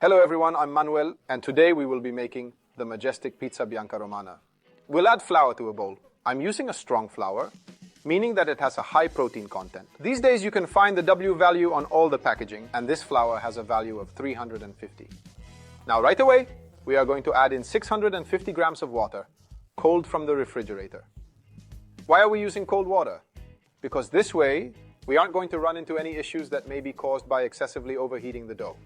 Hello everyone, I'm Manuel, and today we will be making the majestic pizza bianca romana. We'll add flour to a bowl. I'm using a strong flour, meaning that it has a high protein content. These days you can find the W value on all the packaging, and this flour has a value of 350. Now right away, we are going to add in 650 grams of water, cold from the refrigerator. Why are we using cold water? Because this way, we aren't going to run into any issues that may be caused by excessively overheating the dough.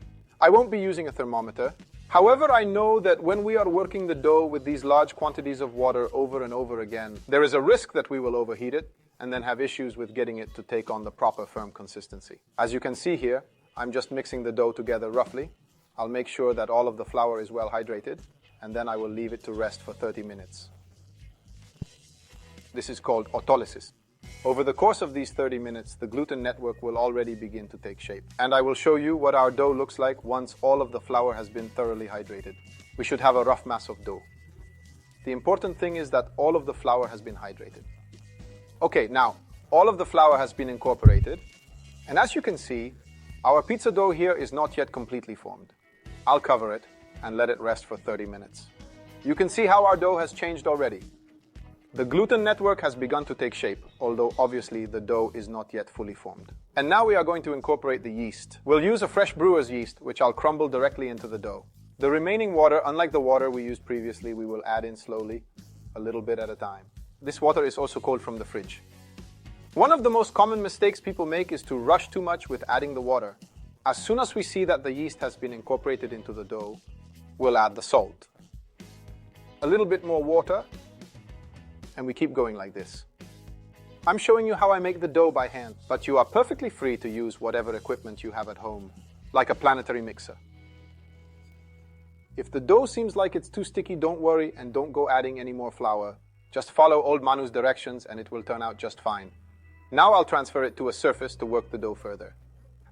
I won't be using a thermometer. However, I know that when we are working the dough with these large quantities of water over and over again, there is a risk that we will overheat it and then have issues with getting it to take on the proper firm consistency. As you can see here, I'm just mixing the dough together roughly. I'll make sure that all of the flour is well hydrated, and then I will leave it to rest for 30 minutes. This is called autolysis. Over the course of these 30 minutes, the gluten network will already begin to take shape. And I will show you what our dough looks like once all of the flour has been thoroughly hydrated. We should have a rough mass of dough. The important thing is that all of the flour has been hydrated. Okay, now, all of the flour has been incorporated. And as you can see, our pizza dough here is not yet completely formed. I'll cover it and let it rest for 30 minutes. You can see how our dough has changed already. The gluten network has begun to take shape, although obviously the dough is not yet fully formed. And now we are going to incorporate the yeast. We'll use a fresh brewer's yeast, which I'll crumble directly into the dough. The remaining water, unlike the water we used previously, we will add in slowly, a little bit at a time. This water is also cold from the fridge. One of the most common mistakes people make is to rush too much with adding the water. As soon as we see that the yeast has been incorporated into the dough, we'll add the salt. A little bit more water, and we keep going like this. I'm showing you how I make the dough by hand, but you are perfectly free to use whatever equipment you have at home, like a planetary mixer. If the dough seems like it's too sticky, don't worry and don't go adding any more flour. Just follow old Manu's directions and it will turn out just fine. Now I'll transfer it to a surface to work the dough further.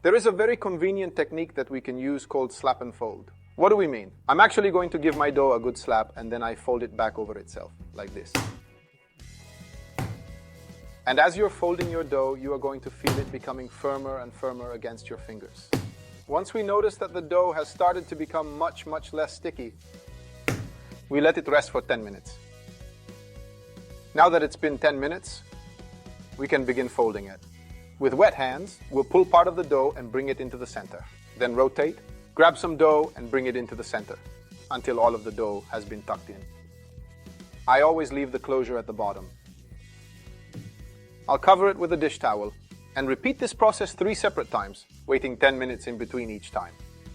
There is a very convenient technique that we can use called slap and fold. What do we mean? I'm actually going to give my dough a good slap and then I fold it back over itself, like this. And as you're folding your dough, you are going to feel it becoming firmer and firmer against your fingers. Once we notice that the dough has started to become much less sticky, we let it rest for 10 minutes. Now that it's been 10 minutes, we can begin folding it. With wet hands, we'll pull part of the dough and bring it into the center. Then rotate, grab some dough and bring it into the center until all of the dough has been tucked in. I always leave the closure at the bottom. I'll cover it with a dish towel and repeat this process 3 separate times, waiting 10 minutes in between each time.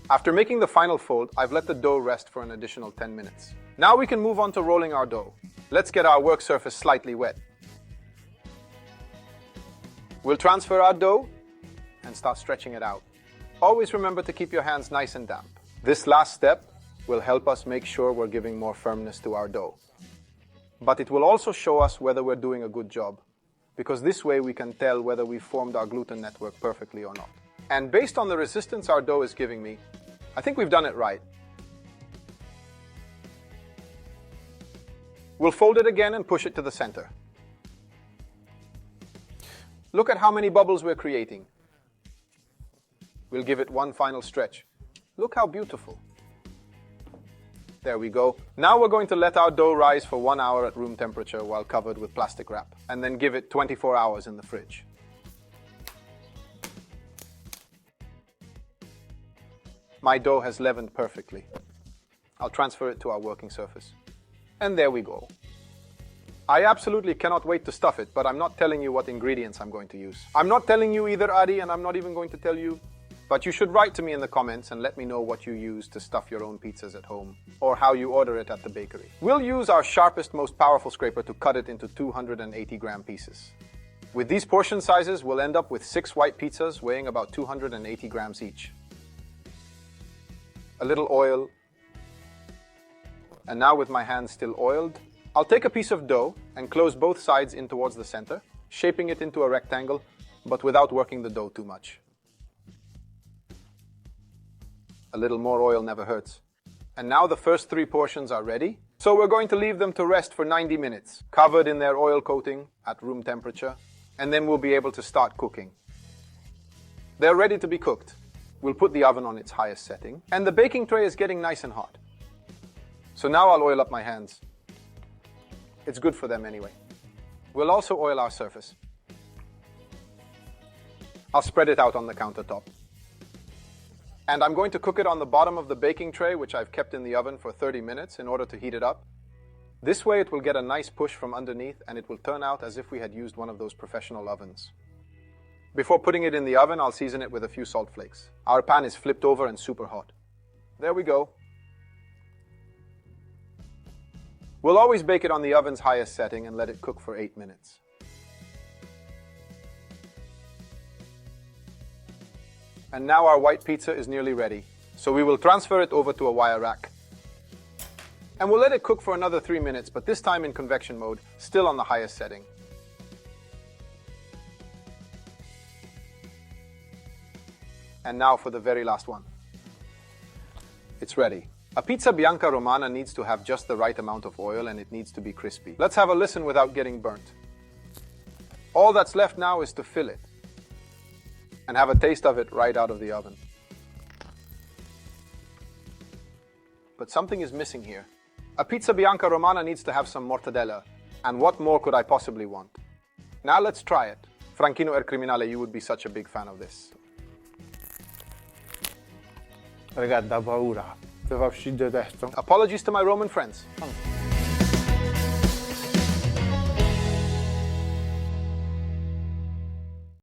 After making the final fold, I've let the dough rest for an additional 10 minutes. Now we can move on to rolling our dough. Let's get our work surface slightly wet. We'll transfer our dough and start stretching it out. Always remember to keep your hands nice and damp. This last step will help us make sure we're giving more firmness to our dough. But it will also show us whether we're doing a good job, because this way we can tell whether we've formed our gluten network perfectly or not. And based on the resistance our dough is giving me, I think we've done it right. We'll fold it again and push it to the center. Look at how many bubbles we're creating. We'll give it one final stretch. Look how beautiful. There we go. Now we're going to let our dough rise for 1 hour at room temperature while covered with plastic wrap, and then give it 24 hours in the fridge. My dough has leavened perfectly. I'll transfer it to our working surface. And there we go. I absolutely cannot wait to stuff it, but I'm not telling you what ingredients I'm going to use. I'm not telling you either, Adi, and I'm not even going to tell you. But you should write to me in the comments and let me know what you use to stuff your own pizzas at home, or how you order it at the bakery. We'll use our sharpest, most powerful scraper to cut it into 280-gram pieces. With these portion sizes, we'll end up with 6 white pizzas weighing about 280 grams each. A little oil. And now with my hands still oiled, I'll take a piece of dough and close both sides in towards the center, shaping it into a rectangle, but without working the dough too much. A little more oil never hurts. And now the first 3 portions are ready. So we're going to leave them to rest for 90 minutes, covered in their oil coating at room temperature, and then we'll be able to start cooking. They're ready to be cooked. We'll put the oven on its highest setting, and the baking tray is getting nice and hot. So now I'll oil up my hands. It's good for them anyway. We'll also oil our surface. I'll spread it out on the countertop. And I'm going to cook it on the bottom of the baking tray, which I've kept in the oven for 30 minutes in order to heat it up. This way it will get a nice push from underneath and it will turn out as if we had used one of those professional ovens. Before putting it in the oven, I'll season it with a few salt flakes. Our pan is flipped over and super hot. There we go. We'll always bake it on the oven's highest setting and let it cook for 8 minutes. And now our white pizza is nearly ready, so we will transfer it over to a wire rack. And we'll let it cook for another 3 minutes, but this time in convection mode, still on the highest setting. And now for the very last one. It's ready. A pizza bianca romana needs to have just the right amount of oil and it needs to be crispy. Let's have a listen without getting burnt. All that's left now is to fill it and have a taste of it right out of the oven. But something is missing here. A pizza bianca romana needs to have some mortadella, and what more could I possibly want? Now let's try it. Franchino El Criminale, you would be such a big fan of this. Ragazzi, da paura. Ti fa uscire testo. Apologies to my Roman friends.